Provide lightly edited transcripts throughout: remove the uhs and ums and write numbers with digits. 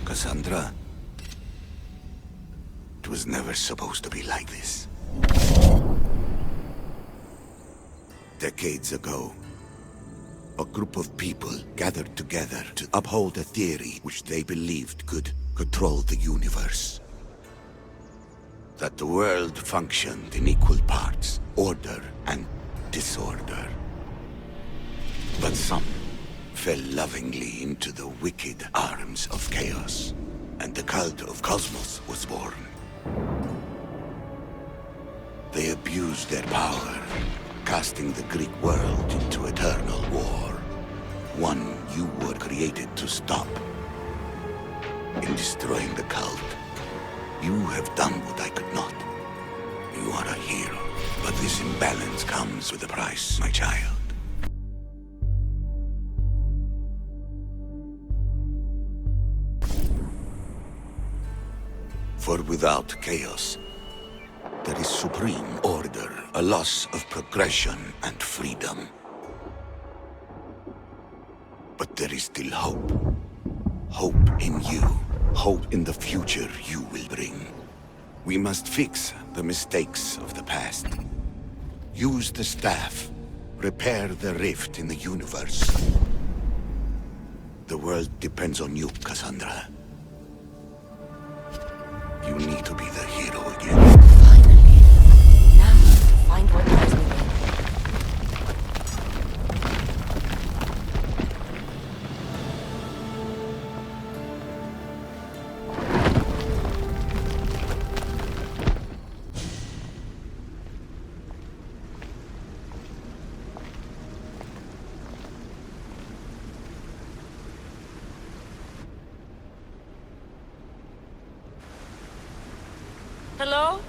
Kassandra, it was never supposed to be like this. Decades ago, a group of people gathered together to uphold a theory which they believed could control the universe. That the world functioned in equal parts, order and disorder. But some fell lovingly into the wicked arms of chaos, and the cult of Cosmos was born. They abused their power, casting the Greek world into eternal war. One you were created to stop. In destroying the cult, you have done what I could not. You are a hero, but this imbalance comes with a price, my child. For without chaos, there is supreme order, a loss of progression and freedom. But there is still hope. Hope in you. Hope in the future you will bring. We must fix the mistakes of the past. Use the staff. Repair the rift in the universe. The world depends on you, Kassandra. You need to be the hero again. Finally. Now, find what lies within. Hello?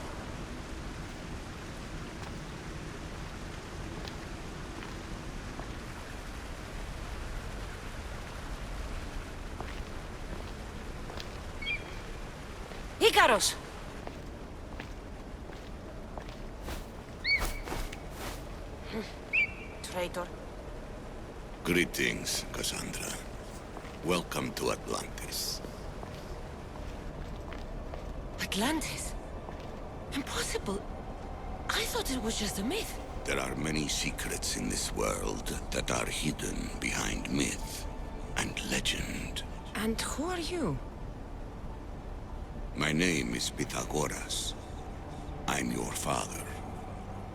Icarus! Traitor. Greetings, Kassandra. Welcome to Atlantis. Atlantis? Impossible. I thought it was just a myth. There are many secrets in this world that are hidden behind myth and legend. And who are you? My name is Pythagoras. I'm your father.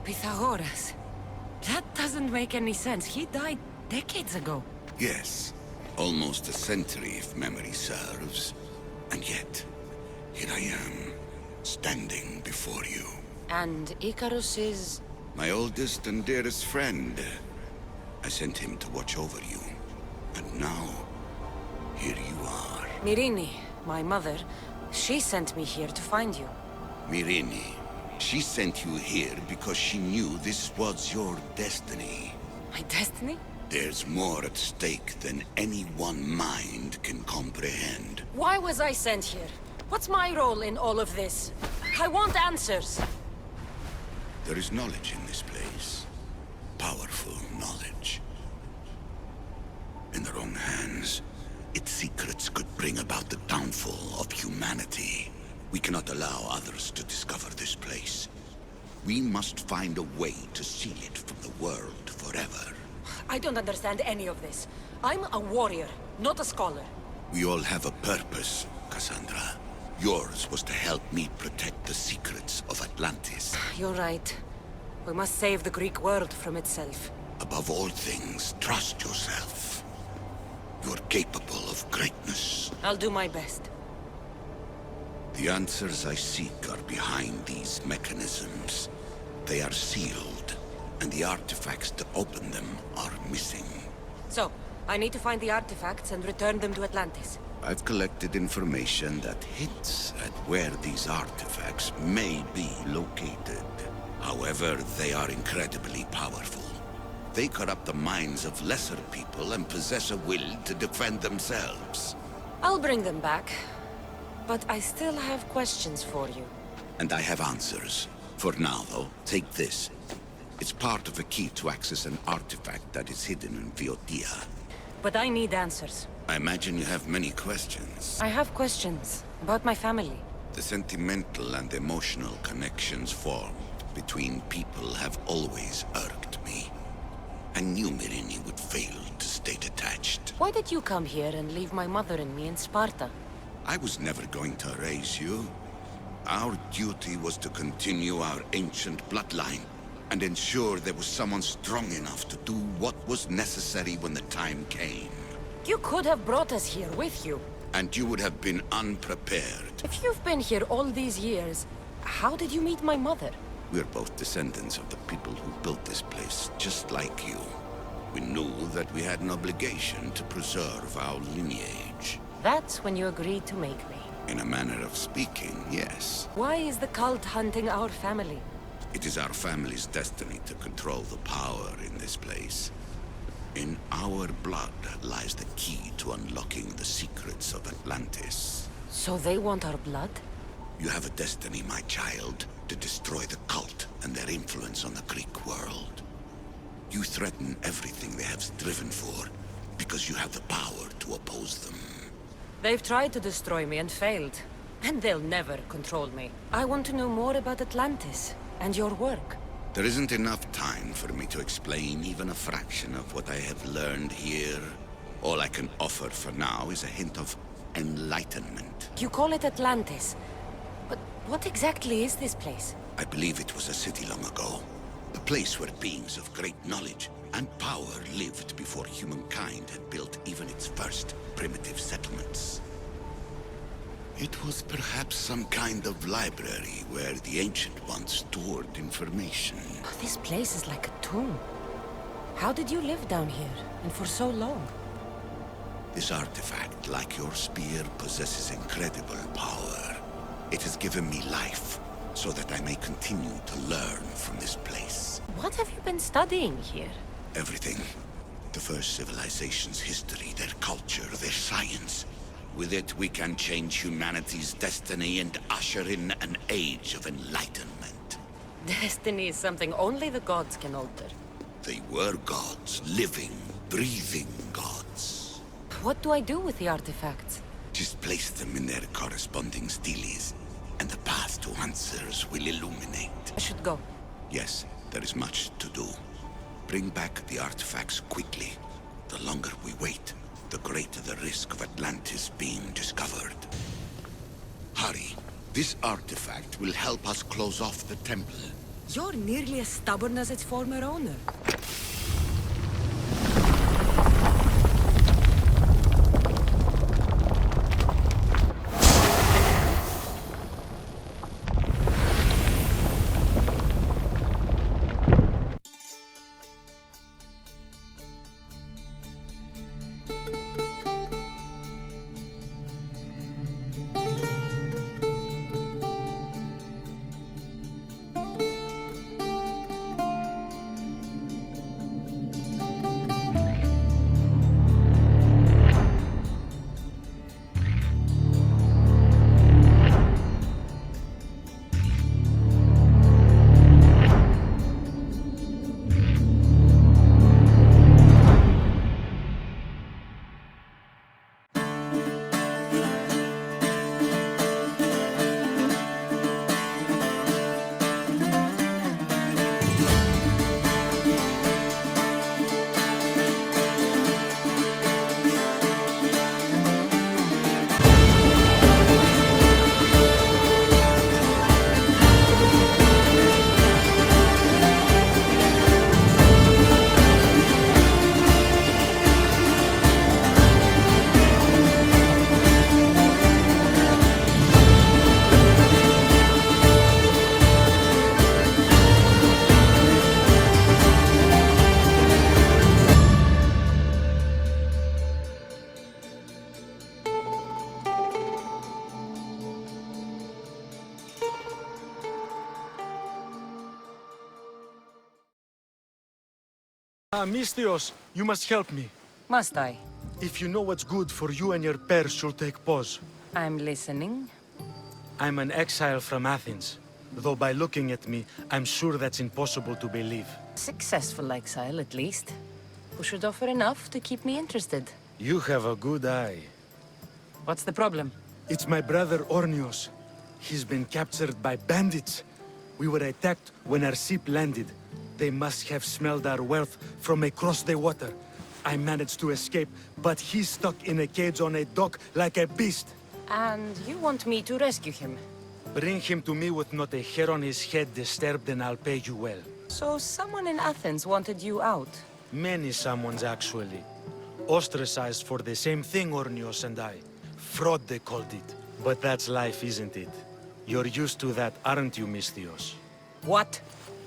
Pythagoras? That doesn't make any sense. He died decades ago. Yes, almost a century if memory serves. And yet, here I am, standing before you. And Icarus is... My oldest and dearest friend. I sent him to watch over you. And now, here you are. Myrrine, my mother, she sent me here to find you. Myrrine. She sent you here because she knew this was your destiny. My destiny? There's more at stake than any one mind can comprehend. Why was I sent here? What's my role in all of this? I want answers. There is knowledge in this place. Powerful knowledge. In the wrong hands, its secrets could bring about the downfall of humanity. We cannot allow others to discover this place. We must find a way to seal it from the world forever. I don't understand any of this. I'm a warrior, not a scholar. We all have a purpose, Kassandra. Yours was to help me protect the secrets of Atlantis. You're right. We must save the Greek world from itself. Above all things, trust yourself. You're capable of greatness. I'll do my best. The answers I seek are behind these mechanisms. They are sealed, and the artifacts to open them are missing. So, I need to find the artifacts and return them to Atlantis. I've collected information that hints at where these artifacts may be located. However, they are incredibly powerful. They corrupt the minds of lesser people and possess a will to defend themselves. I'll bring them back. But I still have questions for you. And I have answers. For now, though, take this. It's part of a key to access an artifact that is hidden in Viotia. But I need answers. I imagine you have many questions. I have questions about my family. The sentimental and emotional connections formed between people have always irked me. I knew Myrini would fail to stay detached. Why did you come here and leave my mother and me in Sparta? I was never going to raise you. Our duty was to continue our ancient bloodline and ensure there was someone strong enough to do what was necessary when the time came. You could have brought us here with you. And you would have been unprepared. If you've been here all these years, how did you meet my mother? We're both descendants of the people who built this place, just like you. We knew that we had an obligation to preserve our lineage. That's when you agreed to make me. In a manner of speaking, yes. Why is the cult hunting our family? It is our family's destiny to control the power in this place. In our blood lies the key to unlocking the secrets of Atlantis. So they want our blood? You have a destiny, my child, to destroy the cult and their influence on the Greek world. You threaten everything they have striven for, because you have the power to oppose them. They've tried to destroy me and failed. And they'll never control me. I want to know more about Atlantis and your work. There isn't enough time for me to explain even a fraction of what I have learned here. All I can offer for now is a hint of enlightenment. You call it Atlantis. But what exactly is this place? I believe it was a city long ago. A place where beings of great knowledge and power lived before humankind had built even its first primitive settlements. It was perhaps some kind of library where the Ancient Ones stored information. Oh, this place is like a tomb. How did you live down here, and for so long? This artifact, like your spear, possesses incredible power. It has given me life, so that I may continue to learn from this place. What have you been studying here? Everything. The first civilization's history, their culture, their science. With it, we can change humanity's destiny and usher in an age of enlightenment. Destiny is something only the gods can alter. They were gods, living, breathing gods. What do I do with the artifacts? Just place them in their corresponding steles, and the path to answers will illuminate. I should go. Yes, there is much to do. Bring back the artifacts quickly. The longer we wait, the greater the risk of Atlantis being discovered. Hurry. This artifact will help us close off the temple. You're nearly as stubborn as its former owner. Mistios, you must help me. Must I? If you know what's good for you and your pairs, you'll take pause. I'm listening. I'm an exile from Athens. Though by looking at me, I'm sure that's impossible to believe. Successful exile, at least. Who should offer enough to keep me interested. You have a good eye. What's the problem? It's my brother Ornios. He's been captured by bandits. We were attacked when our ship landed. They must have smelled our wealth from across the water. I managed to escape, but he's stuck in a cage on a dock like a beast. And you want me to rescue him? Bring him to me with not a hair on his head disturbed and I'll pay you well. So someone in Athens wanted you out? Many someones, actually. Ostracized for the same thing, Ornios and I. Fraud, they called it. But that's life, isn't it? You're used to that, aren't you, Mistios? What?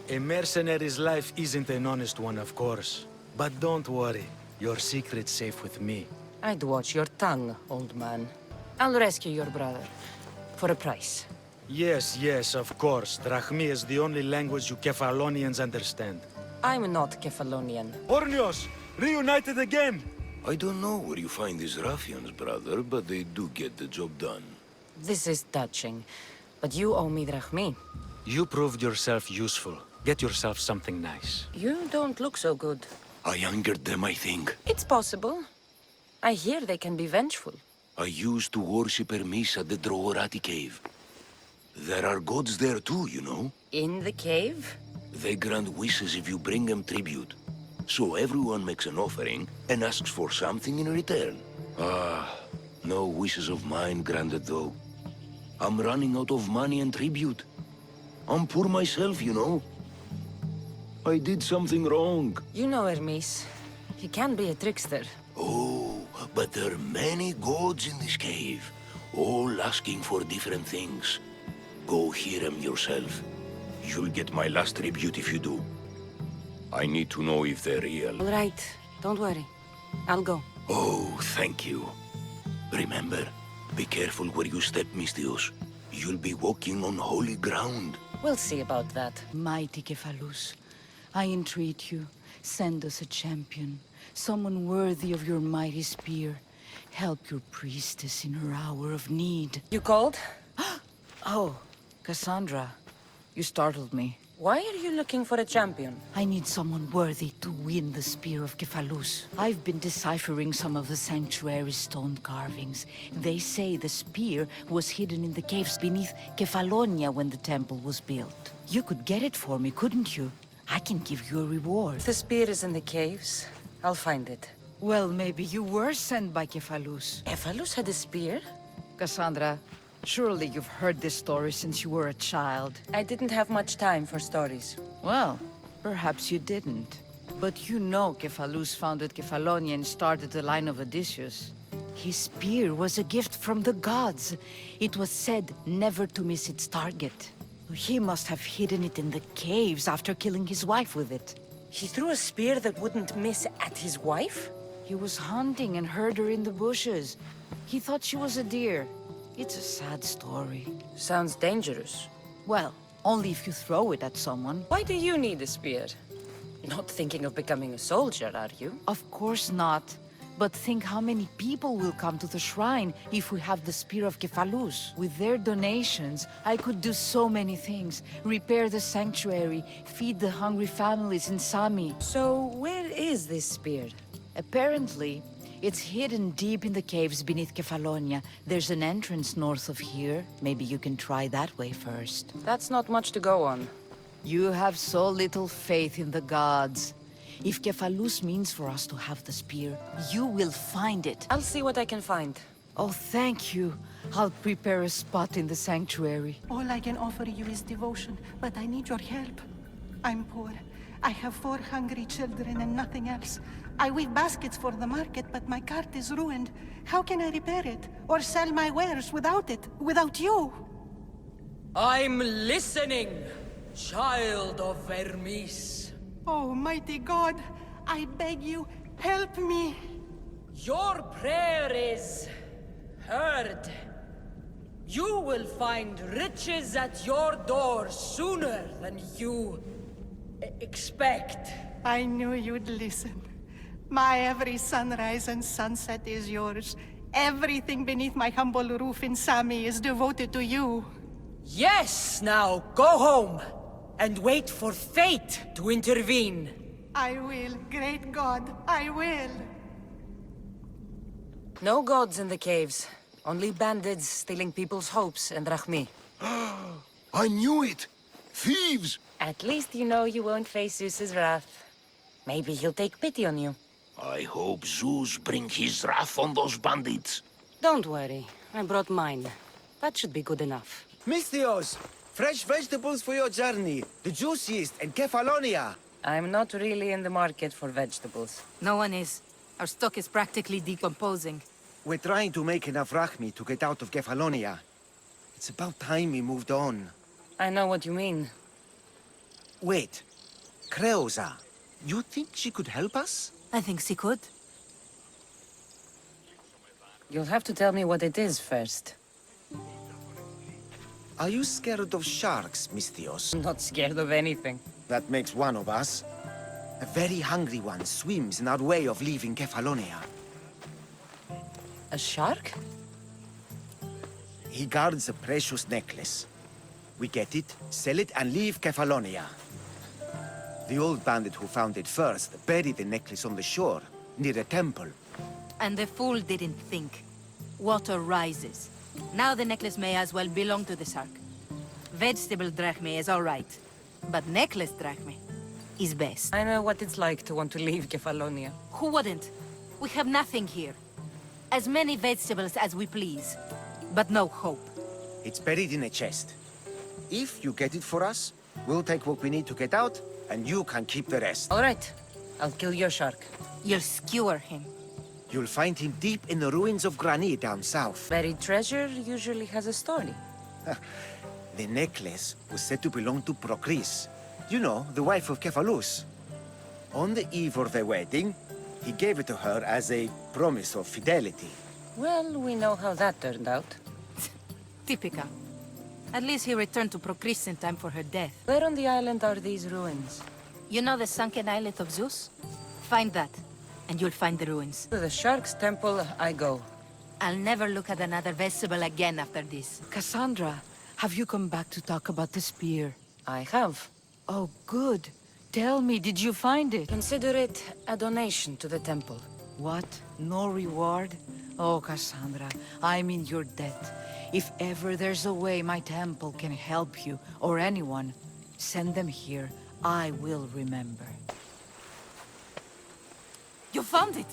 A mercenary's life isn't an honest one, of course. But don't worry. Your secret's safe with me. I'd watch your tongue, old man. I'll rescue your brother. For a price. Yes, yes, of course. Drachmi is the only language you Kephalonians understand. I'm not Kephalonian. Ornios! Reunited again! I don't know where you find these ruffians, brother, but they do get the job done. This is touching. But you owe me drachmi. You proved yourself useful. Get yourself something nice. You don't look so good. I angered them, I think. It's possible. I hear they can be vengeful. I used to worship Hermes at the Droorati cave. There are gods there too, you know. In the cave? They grant wishes if you bring them tribute. So everyone makes an offering and asks for something in return. No wishes of mine granted though. I'm running out of money and tribute. I'm poor myself, you know. I did something wrong. You know Hermes. He can be a trickster. Oh, but there are many gods in this cave, all asking for different things. Go hear them yourself. You'll get my last tribute if you do. I need to know if they're real. All right. Don't worry. I'll go. Oh, thank you. Remember, be careful where you step, Mistios. You'll be walking on holy ground. We'll see about that. Mighty Cephalus, I entreat you, send us a champion, someone worthy of your mighty spear. Help your priestess in her hour of need. You called? Oh, Kassandra, you startled me. Why are you looking for a champion? I need someone worthy to win the spear of Cephalus. I've been deciphering some of the sanctuary's stone carvings. They say the spear was hidden in the caves beneath Kefalonia when the temple was built. You could get it for me, couldn't you? I can give you a reward. The spear is in the caves. I'll find it. Well, maybe you were sent by Cephalus. Cephalus had a spear? Cassandra, surely you've heard this story since you were a child. I didn't have much time for stories. Well, perhaps you didn't. But you know Cephalus founded Kefalonia and started the line of Odysseus. His spear was a gift from the gods. It was said never to miss its target. He must have hidden it in the caves after killing his wife with it. He threw a spear that wouldn't miss at his wife? He was hunting and heard her in the bushes. He thought she was a deer. It's a sad story. Sounds dangerous. Well, only if you throw it at someone. Why do you need a spear? Not thinking of becoming a soldier, are you? Of course not. But think how many people will come to the shrine if we have the Spear of Cephalus. With their donations, I could do so many things. Repair the sanctuary, feed the hungry families in Sami. So, where is this spear? Apparently, it's hidden deep in the caves beneath Kefalonia. There's an entrance north of here. Maybe you can try that way first. That's not much to go on. You have so little faith in the gods. If Cephalus means for us to have the spear, you will find it. I'll see what I can find. Oh, thank you. I'll prepare a spot in the sanctuary. All I can offer you is devotion, but I need your help. I'm poor. I have 4 hungry children and nothing else. I weave baskets for the market, but my cart is ruined. How can I repair it? Or sell my wares without it? Without you? I'm listening, child of Hermes. Oh, mighty God, I beg you, help me. Your prayer is heard. You will find riches at your door sooner than you expect. I knew you'd listen. My every sunrise and sunset is yours. Everything beneath my humble roof in Sami is devoted to you. Yes, now go home and wait for fate to intervene. I will, great God, I will. No gods in the caves. Only bandits stealing people's hopes and Rahmi. I knew it! Thieves! At least you know you won't face Zeus's wrath. Maybe he'll take pity on you. I hope Zeus bring his wrath on those bandits. Don't worry. I brought mine. That should be good enough. Misthios! Fresh vegetables for your journey. The juiciest and Kefalonia. I'm not really in the market for vegetables. No one is. Our stock is practically decomposing. We're trying to make enough Rahmi to get out of Kefalonia. It's about time we moved on. I know what you mean. Wait. Creosa. You think she could help us? I think she could. You'll have to tell me what it is first. Are you scared of sharks, Misthios? I'm not scared of anything. That makes one of us. A very hungry one swims in our way of leaving Kefalonia. A shark? He guards a precious necklace. We get it, sell it, and leave Kefalonia. The old bandit who found it first buried the necklace on the shore, near a temple. And the fool didn't think. Water rises. Now the necklace may as well belong to the shark. Vegetable drachme is all right, but necklace drachme is best. I know what it's like to want to leave Kefalonia. Who wouldn't? We have nothing here. As many vegetables as we please, but no hope. It's buried in a chest. If you get it for us, we'll take what we need to get out, and you can keep the rest. All right. I'll kill your shark. You'll skewer him. You'll find him deep in the ruins of Granit down south. Buried treasure usually has a story. The necklace was said to belong to Procris. You know, the wife of Cephalus. On the eve of their wedding, he gave it to her as a promise of fidelity. Well, we know how that turned out. Typical. At least he returned to Procris in time for her death. Where on the island are these ruins? You know the sunken islet of Zeus? Find that, and you'll find the ruins. To the shark's temple I go. I'll never look at another vegetable again after this. Cassandra, have you come back to talk about the spear? I have. Oh, good. Tell me, did you find it? Consider it a donation to the temple. What? No reward? Oh, Cassandra, I'm in your debt. If ever there's a way my temple can help you, or anyone, send them here. I will remember. You found it!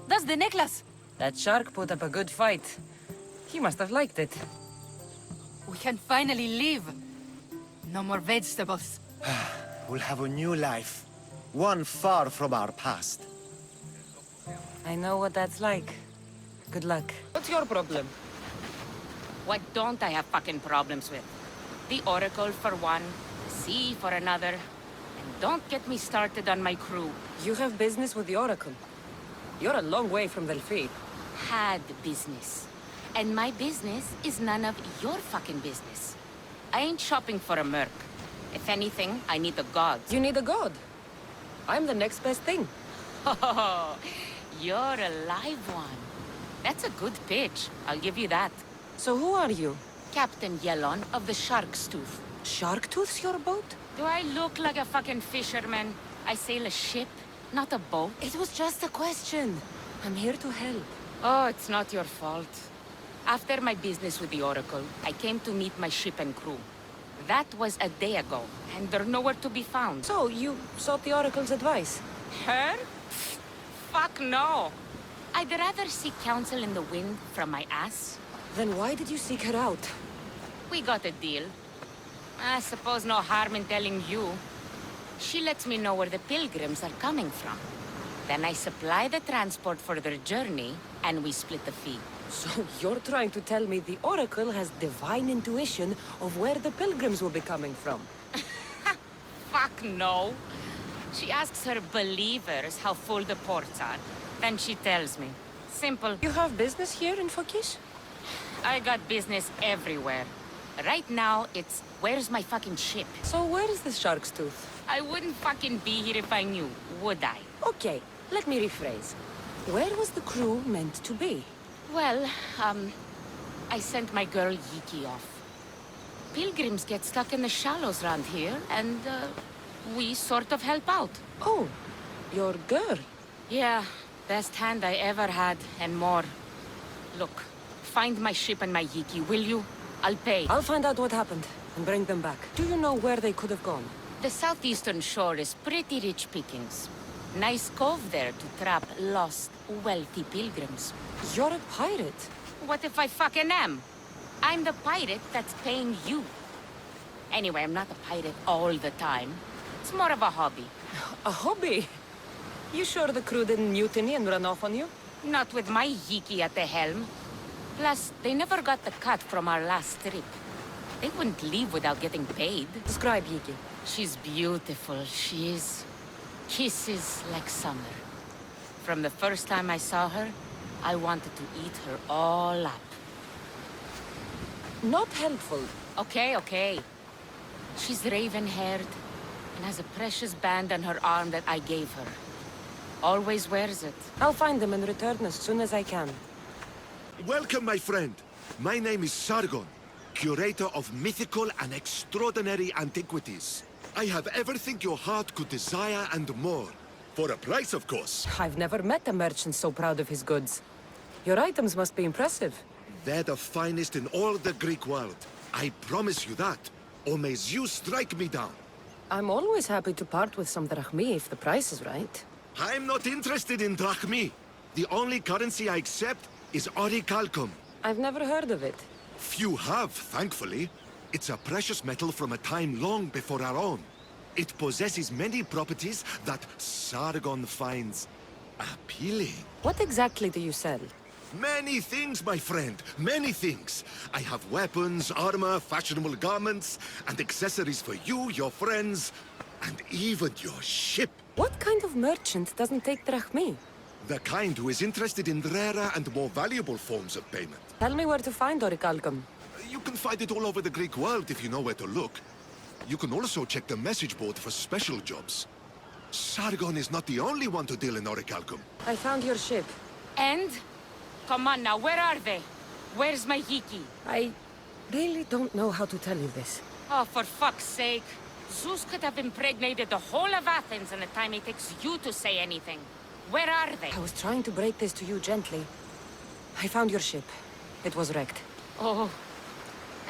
That's the necklace! That shark put up a good fight. He must have liked it. We can finally leave. No more vegetables. We'll have a new life. One far from our past. I know what that's like. Good luck. What's your problem? What don't I have fucking problems with? The Oracle for one, the sea for another, and don't get me started on my crew. You have business with the Oracle. You're a long way from Delphi. Had business. And my business is none of your fucking business. I ain't shopping for a merc. If anything, I need a god. You need a god. I'm the next best thing. Oh, you're a live one. That's a good pitch, I'll give you that. So who are you? Captain Yellon of the Shark's Tooth. Shark Tooth's your boat? Do I look like a fucking fisherman? I sail a ship, not a boat. It was just a question. I'm here to help. Oh, it's not your fault. After my business with the Oracle, I came to meet my ship and crew. That was a day ago, and they're nowhere to be found. So, you sought the Oracle's advice? Her? Fuck no! I'd rather seek counsel in the wind from my ass. Then why did you seek her out? We got a deal. I suppose no harm in telling you. She lets me know where the pilgrims are coming from. Then I supply the transport for their journey, and we split the fee. So you're trying to tell me the Oracle has divine intuition of where the pilgrims will be coming from? Fuck no. She asks her believers how full the ports are. Then she tells me. Simple. You have business here in Fokish? I got business everywhere. Right now, it's where's my fucking ship? So where is the Shark's Tooth? I wouldn't fucking be here if I knew, would I? Okay, let me rephrase. Where was the crew meant to be? Well, I sent my girl Yiki off. Pilgrims get stuck in the shallows around here, and, we sort of help out. Oh, your girl. Yeah, best hand I ever had, and more. Look, find my ship and my Yiki, will you? I'll pay. I'll find out what happened and bring them back. Do you know where they could have gone? The southeastern shore is pretty rich pickings. Nice cove there to trap lost, wealthy pilgrims. You're a pirate. What if I fucking am? I'm the pirate that's paying you. Anyway, I'm not a pirate all the time. It's more of a hobby. A hobby? You sure the crew didn't mutiny and run off on you? Not with my Yiki at the helm. Plus, they never got the cut from our last trip. They wouldn't leave without getting paid. Describe Yiki. She's beautiful, she is. Kisses like summer. From the first time I saw her, I wanted to eat her all up. Not helpful. Okay. She's raven-haired and has a precious band on her arm that I gave her. Always wears it. I'll find them and return as soon as I can. Welcome, my friend. My name is Sargon, curator of mythical and extraordinary antiquities. I have everything your heart could desire and more. For a price, of course. I've never met a merchant so proud of his goods. Your items must be impressive. They're the finest in all the Greek world. I promise you that. Or may Zeus strike me down. I'm always happy to part with some drachmi if the price is right. I'm not interested in drachmi. The only currency I accept is orichalcum. I've never heard of it. Few have, thankfully. It's a precious metal from a time long before our own. It possesses many properties that Sargon finds appealing. What exactly do you sell? Many things, my friend. Many things. I have weapons, armor, fashionable garments, and accessories for you, your friends, and even your ship. What kind of merchant doesn't take drachmi? The kind who is interested in rarer and more valuable forms of payment. Tell me where to find orichalcum. You can find it all over the Greek world if you know where to look. You can also check the message board for special jobs. Sargon is not the only one to deal in orichalcum. I found your ship. And? Come on now, where are they? Where's my Yiki? I really don't know how to tell you this. Oh, for fuck's sake. Zeus could have impregnated the whole of Athens in the time it takes you to say anything. Where are they? I was trying to break this to you gently. I found your ship. It was wrecked. Oh.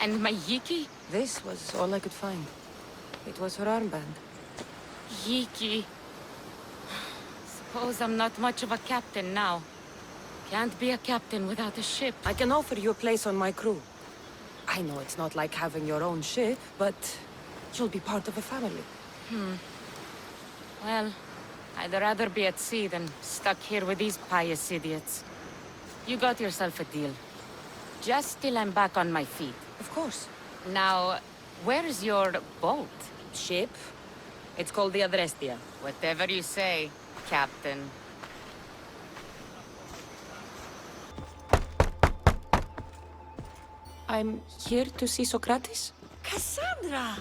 And my Yiki? This was all I could find. It was her armband. Yiki. Suppose I'm not much of a captain now. Can't be a captain without a ship. I can offer you a place on my crew. I know it's not like having your own ship, but you'll be part of a family. Well, I'd rather be at sea than stuck here with these pious idiots. You got yourself a deal. Just till I'm back on my feet. Of course. Now, where's your boat? Ship? It's called the Adrestia. Whatever you say, Captain. I'm here to see Socrates. Kassandra!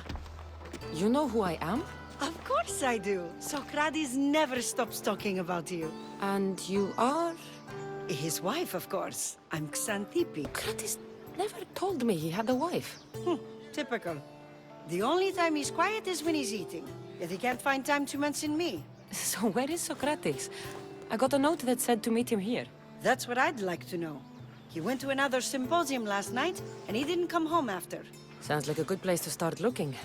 You know who I am? Of course I do. Socrates never stops talking about you. And you are? His wife, of course. I'm Xanthippe. Socrates never told me he had a wife. Typical. The only time he's quiet is when he's eating. Yet he can't find time to mention me. So where is Socrates? I got a note that said to meet him here. That's what I'd like to know. He went to another symposium last night, and he didn't come home after. Sounds like a good place to start looking.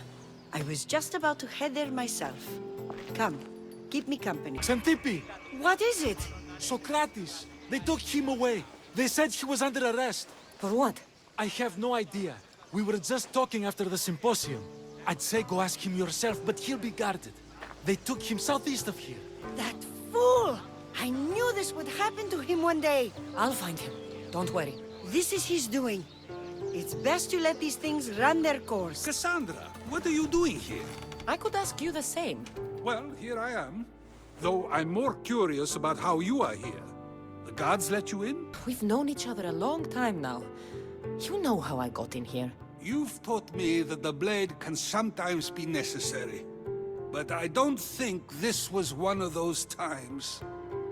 I was just about to head there myself. Come, keep me company. Xanthippe! What is it? Socrates! They took him away. They said he was under arrest. For what? I have no idea. We were just talking after the symposium. I'd say go ask him yourself, but he'll be guarded. They took him southeast of here. That fool! I knew this would happen to him one day. I'll find him. Don't worry. This is his doing. It's best to let these things run their course. Kassandra, what are you doing here? I could ask you the same. Well, here I am. Though I'm more curious about how you are here. The gods let you in? We've known each other a long time now. You know how I got in here. You've taught me that the blade can sometimes be necessary. But I don't think this was one of those times.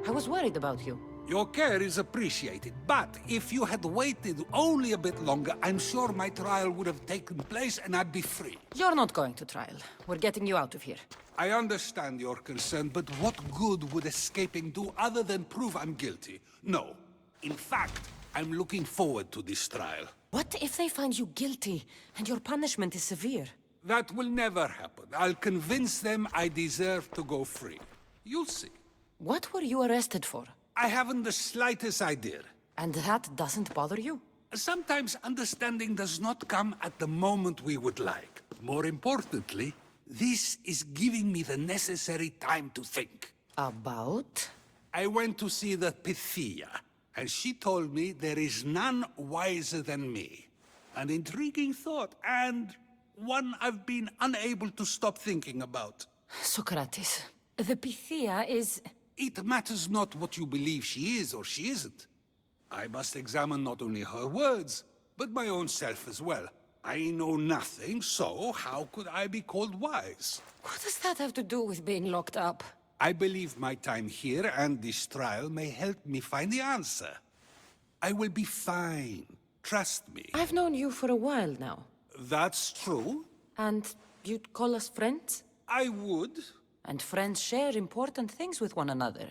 I was worried about you. Your care is appreciated, but if you had waited only a bit longer, I'm sure my trial would have taken place and I'd be free. You're not going to trial. We're getting you out of here. I understand your concern, but what good would escaping do other than prove I'm guilty? No. In fact, I'm looking forward to this trial. What if they find you guilty, and your punishment is severe? That will never happen. I'll convince them I deserve to go free. You'll see. What were you arrested for? I haven't the slightest idea. And that doesn't bother you? Sometimes understanding does not come at the moment we would like. More importantly, this is giving me the necessary time to think. About? I went to see the Pythia, and she told me there is none wiser than me. An intriguing thought, and one I've been unable to stop thinking about. Socrates, the Pythia is... It matters not what you believe she is or she isn't. I must examine not only her words, but my own self as well. I know nothing, so how could I be called wise? What does that have to do with being locked up? I believe my time here and this trial may help me find the answer. I will be fine. Trust me. I've known you for a while now. That's true. And you'd call us friends? I would. And friends share important things with one another.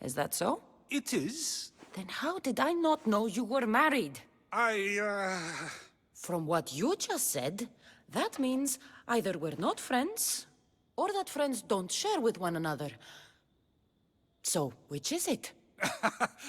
Is that so? It is. Then how did I not know you were married? From what you just said, that means either we're not friends, or that friends don't share with one another. So, which is it?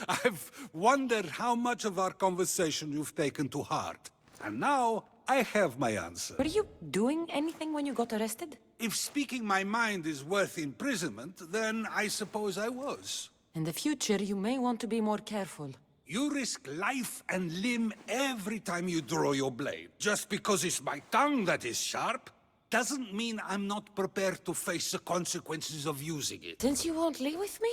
I've wondered how much of our conversation you've taken to heart. And now, I have my answer. Were you doing anything when you got arrested? If speaking my mind is worth imprisonment, then I suppose I was. In the future, you may want to be more careful. You risk life and limb every time you draw your blade. Just because it's my tongue that is sharp, doesn't mean I'm not prepared to face the consequences of using it. Since you won't leave with me,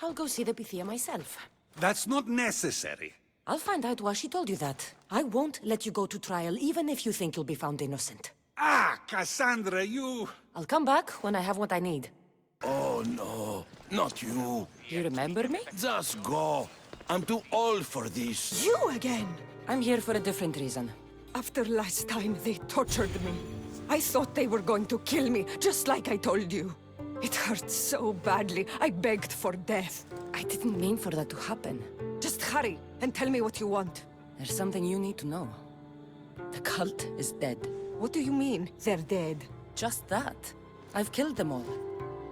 I'll go see the Pythia myself. That's not necessary. I'll find out why she told you that. I won't let you go to trial, even if you think you'll be found innocent. Ah, Kassandra, you... I'll come back when I have what I need. Oh no, not you. You remember me? Just go. I'm too old for this. You again! I'm here for a different reason. After last time, they tortured me. I thought they were going to kill me, just like I told you. It hurt so badly, I begged for death. I didn't mean for that to happen. Just hurry, and tell me what you want. There's something you need to know. The cult is dead. What do you mean, they're dead? Just that. I've killed them all.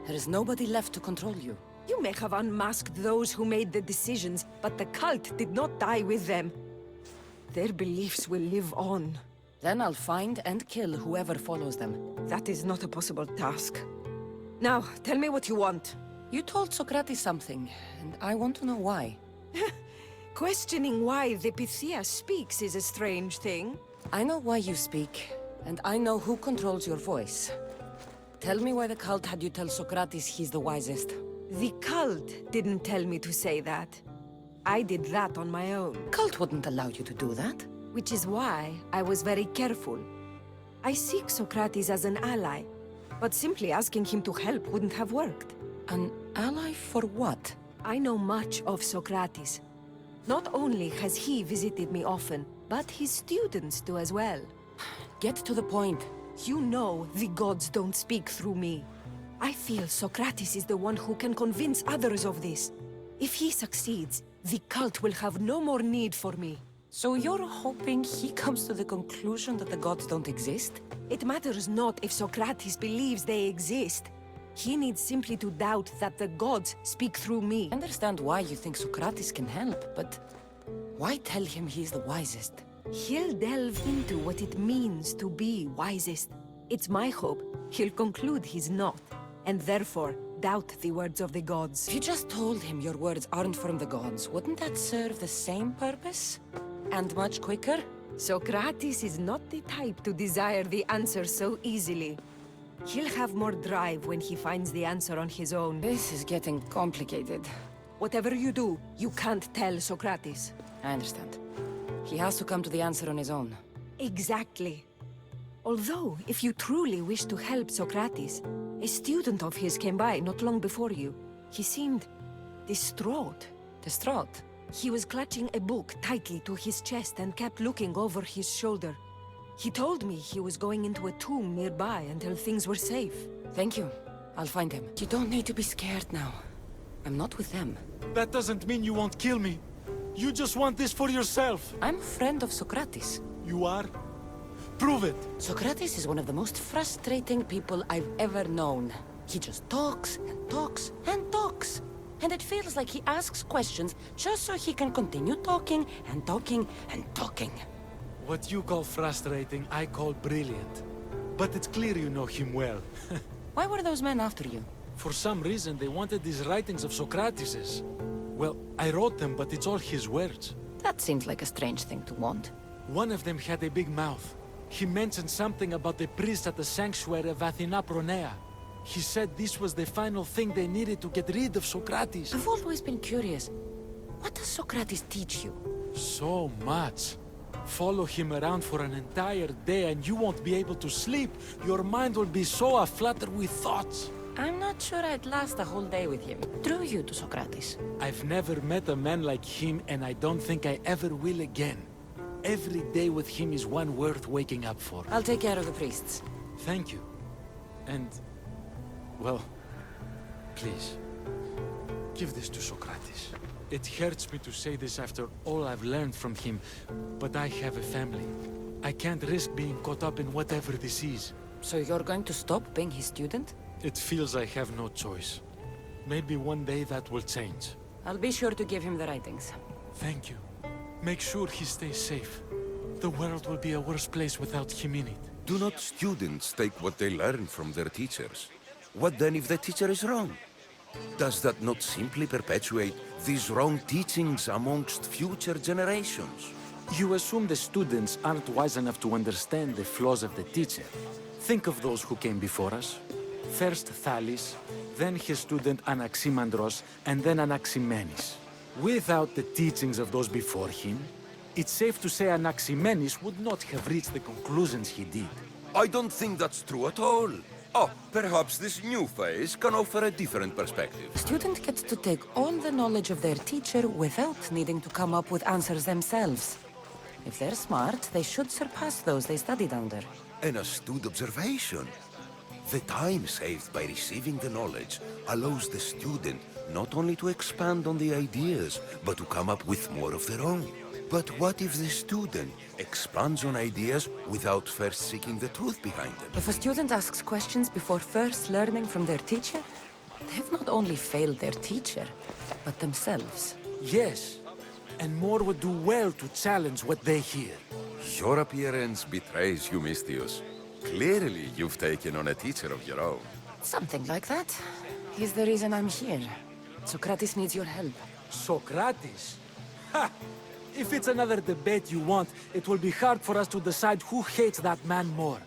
There is nobody left to control you. You may have unmasked those who made the decisions, but the cult did not die with them. Their beliefs will live on. Then I'll find and kill whoever follows them. That is not a possible task. Now, tell me what you want. You told Socrates something, and I want to know why. Questioning why the Pythia speaks is a strange thing. I know why you speak, and I know who controls your voice. Tell me why the cult had you tell Socrates he's the wisest. The cult didn't tell me to say that. I did that on my own. Cult wouldn't allow you to do that. Which is why I was very careful. I seek Socrates as an ally, but simply asking him to help wouldn't have worked. An ally for what? I know much of Socrates. Not only has he visited me often, but his students do as well. Get to the point. You know the gods don't speak through me. I feel Socrates is the one who can convince others of this. If he succeeds, the cult will have no more need for me. So you're hoping he comes to the conclusion that the gods don't exist? It matters not if Socrates believes they exist. He needs simply to doubt that the gods speak through me. I understand why you think Socrates can help, but why tell him he's the wisest? He'll delve into what it means to be wisest. It's my hope he'll conclude he's not, and therefore doubt the words of the gods. If you just told him your words aren't from the gods, wouldn't that serve the same purpose? And much quicker? Socrates is not the type to desire the answer so easily. He'll have more drive when he finds the answer on his own. This is getting complicated. Whatever you do, you can't tell Socrates. I understand. He has to come to the answer on his own. Exactly. Although, if you truly wish to help Socrates, A student of his came by not long before you. He seemed distraught. Distraught? He was clutching a book tightly to his chest and kept looking over his shoulder. He told me he was going into a tomb nearby until things were safe. Thank you. I'll find him. You don't need to be scared now. I'm not with them. That doesn't mean you won't kill me. You just want this for yourself. I'm a friend of Socrates. You are? Prove it. Socrates is one of the most frustrating people I've ever known. He just talks and talks and talks. And it feels like he asks questions just so he can continue talking and talking and talking. What you call frustrating, I call brilliant. But it's clear you know him well. Why were those men after you? For some reason, they wanted these writings of Socrates's. Well, I wrote them, but it's all his words. That seems like a strange thing to want. One of them had a big mouth. He mentioned something about the priest at the sanctuary of Athena Pronea. He said this was the final thing they needed to get rid of Socrates. I've always been curious. What does Socrates teach you? So much. Follow him around for an entire day and you won't be able to sleep. Your mind will be so aflutter with thoughts. I'm not sure I'd last a whole day with him. Drew you to Socrates? I've never met a man like him and I don't think I ever will again. Every day with him is one worth waking up for. I'll take care of the priests. Thank you. And, well, please, give this to Socrates. It hurts me to say this after all I've learned from him, but I have a family. I can't risk being caught up in whatever this is. So you're going to stop being his student? It feels I have no choice. Maybe one day that will change. I'll be sure to give him the writings. Thank you. Make sure he stays safe. The world will be a worse place without him in it. Do not students take what they learn from their teachers? What then if the teacher is wrong? Does that not simply perpetuate these wrong teachings amongst future generations? You assume the students aren't wise enough to understand the flaws of the teacher. Think of those who came before us. First Thales, then his student Anaximandros, and then Anaximenes. Without the teachings of those before him, it's safe to say Anaximenes would not have reached the conclusions he did. I don't think that's true at all. Oh, perhaps this new phase can offer a different perspective. A student gets to take all the knowledge of their teacher without needing to come up with answers themselves. If they're smart, they should surpass those they studied under. An astute observation. The time saved by receiving the knowledge allows the student not only to expand on the ideas, but to come up with more of their own. But what if the student expands on ideas without first seeking the truth behind them? If a student asks questions before first learning from their teacher, they've not only failed their teacher, but themselves. Yes, and more would do well to challenge what they hear. Your appearance betrays you, Mystius. Clearly, you've taken on a teacher of your own. Something like that. He's the reason I'm here. Socrates needs your help. Socrates? Ha! If it's another debate you want, it will be hard for us to decide who hates that man more.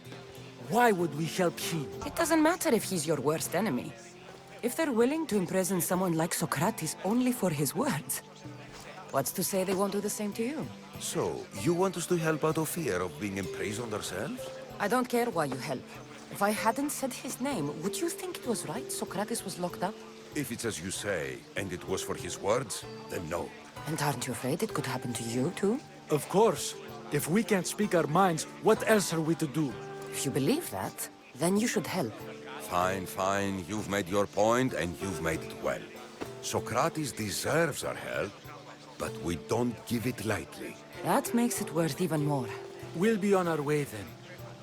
Why would we help him? It doesn't matter if he's your worst enemy. If they're willing to imprison someone like Socrates only for his words, what's to say they won't do the same to you? So, you want us to help out of fear of being imprisoned ourselves? I don't care why you help. If I hadn't said his name, would you think it was right Socrates was locked up? If it's as you say, and it was for his words, then no. And aren't you afraid it could happen to you, too? Of course. If we can't speak our minds, what else are we to do? If you believe that, then you should help. Fine, fine. You've made your point, and you've made it well. Socrates deserves our help, but we don't give it lightly. That makes it worth even more. We'll be on our way then.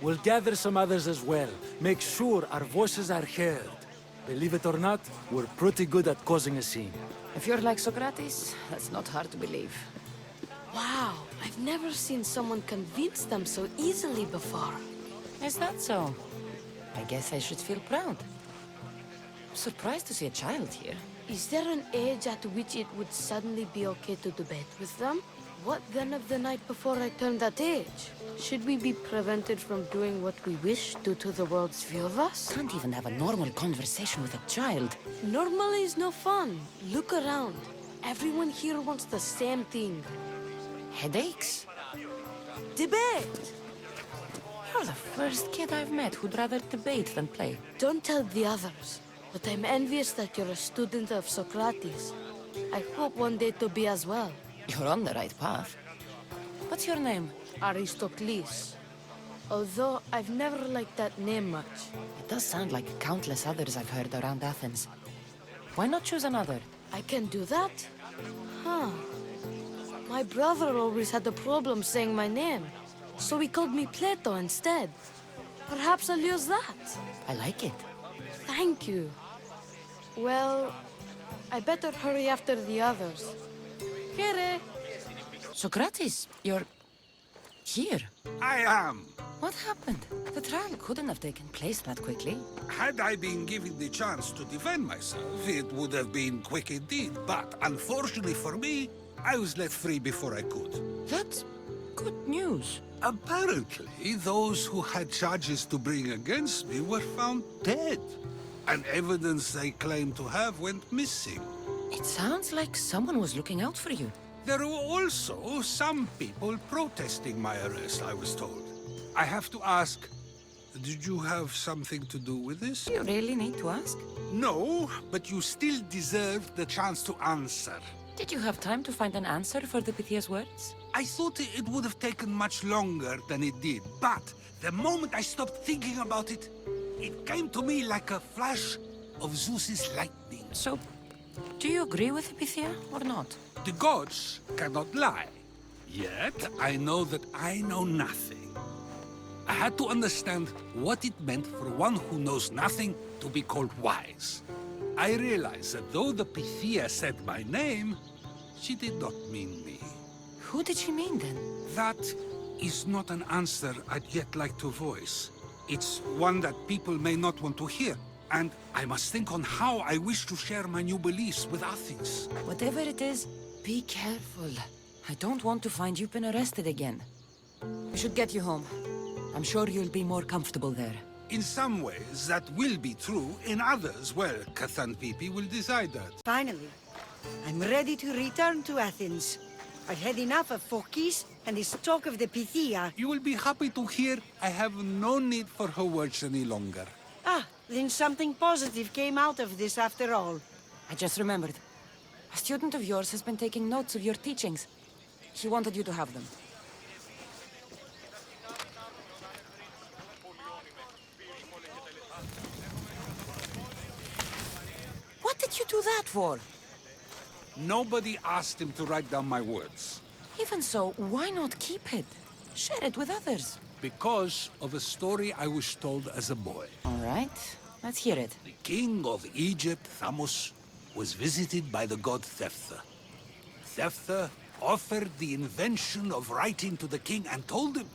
We'll gather some others as well. Make sure our voices are heard. Believe it or not, we're pretty good at causing a scene. If you're like Socrates, that's not hard to believe. Wow, I've never seen someone convince them so easily before. Is that so? I guess I should feel proud. I'm surprised to see a child here. Is there an age at which it would suddenly be okay to debate with them? What then of the night before I turned that age? Should we be prevented from doing what we wish due to the world's view of us? Can't even have a normal conversation with a child. Normal is no fun. Look around. Everyone here wants the same thing. Headaches? Debate! You're the first kid I've met who'd rather debate than play. Don't tell the others, but I'm envious that you're a student of Socrates. I hope one day to be as well. You're on the right path. What's your name? Aristocles. Although I've never liked that name much. It does sound like countless others I've heard around Athens. Why not choose another? I can do that? Huh. My brother always had a problem saying my name, so he called me Plato instead. Perhaps I'll use that. I like it. Thank you. Well, I better hurry after the others. Here. Socrates, you're... here. I am. What happened? The trial couldn't have taken place that quickly. Had I been given the chance to defend myself, it would have been quick indeed. But unfortunately for me, I was let free before I could. That's good news. Apparently, those who had charges to bring against me were found dead. And evidence they claimed to have went missing. It sounds like someone was looking out for you. There were also some people protesting my arrest, I was told. I have to ask, did you have something to do with this? You really need to ask? No, but you still deserve the chance to answer. Did you have time to find an answer for the Pythia's words? I thought it would have taken much longer than it did, but the moment I stopped thinking about it, it came to me like a flash of Zeus's lightning. So, do you agree with Pythia or not? The gods cannot lie. Yet, I know that I know nothing. I had to understand what it meant for one who knows nothing to be called wise. I realized that though the Pythia said my name, she did not mean me. Who did she mean then? That is not an answer I'd yet like to voice. It's one that people may not want to hear, and I must think on how I wish to share my new beliefs with Athens. Whatever it is, be careful. I don't want to find you've been arrested again. We should get you home. I'm sure you'll be more comfortable there. In some ways, that will be true. In others, well, Kassandra will decide that. Finally, I'm ready to return to Athens. I've had enough of Phorkys and this talk of the Pythia. You will be happy to hear I have no need for her words any longer. Ah, then something positive came out of this after all. I just remembered. A student of yours has been taking notes of your teachings. He wanted you to have them. What did you do that for? Nobody asked him to write down my words. Even so, why not keep it? Share it with others. Because of a story I was told as a boy. All right, let's hear it. The king of Egypt, Thamos, was visited by the god Thephtha. Thephtha offered the invention of writing to the king and told him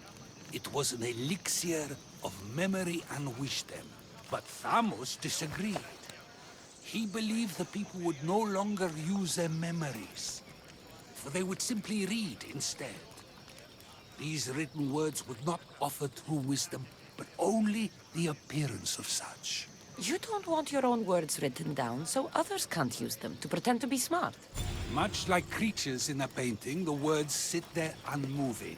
it was an elixir of memory and wisdom. But Thamos disagreed. He believed the people would no longer use their memories, for they would simply read instead. These written words would not offer true wisdom, but only the appearance of such. You don't want your own words written down, so others can't use them to pretend to be smart. Much like creatures in a painting, the words sit there unmoving.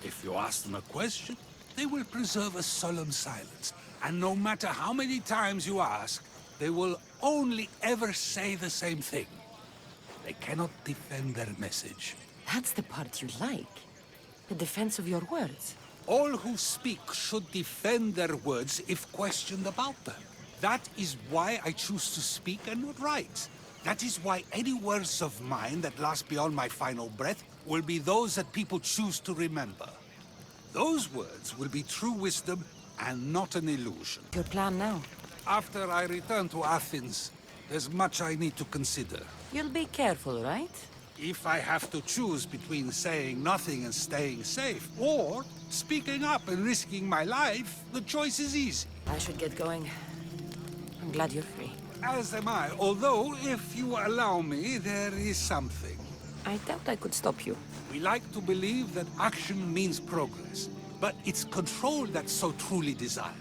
If you ask them a question, they will preserve a solemn silence. And no matter how many times you ask, they will only ever say the same thing. They cannot defend their message. That's the part you like. The defense of your words. All who speak should defend their words if questioned about them. That is why I choose to speak and not write. That is why any words of mine that last beyond my final breath will be those that people choose to remember. Those words will be true wisdom and not an illusion. Your plan now? After I return to Athens, there's much I need to consider. You'll be careful, right? If I have to choose between saying nothing and staying safe, or speaking up and risking my life, the choice is easy. I should get going. I'm glad you're free. As am I, although, if you allow me, there is something. I doubt I could stop you. We like to believe that action means progress, but it's control that's so truly desired.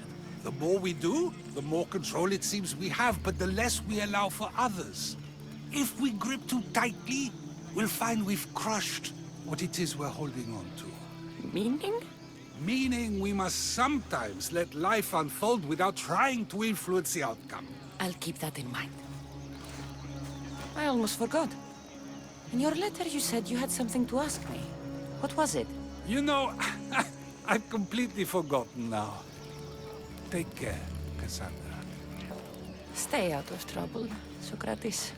The more we do, the more control it seems we have, but the less we allow for others. If we grip too tightly, we'll find we've crushed what it is we're holding on to. Meaning? Meaning we must sometimes let life unfold without trying to influence the outcome. I'll keep that in mind. I almost forgot. In your letter you said you had something to ask me. What was it? You know, I've completely forgotten now. Take care, Kassandra. Stay out of trouble, Socrates.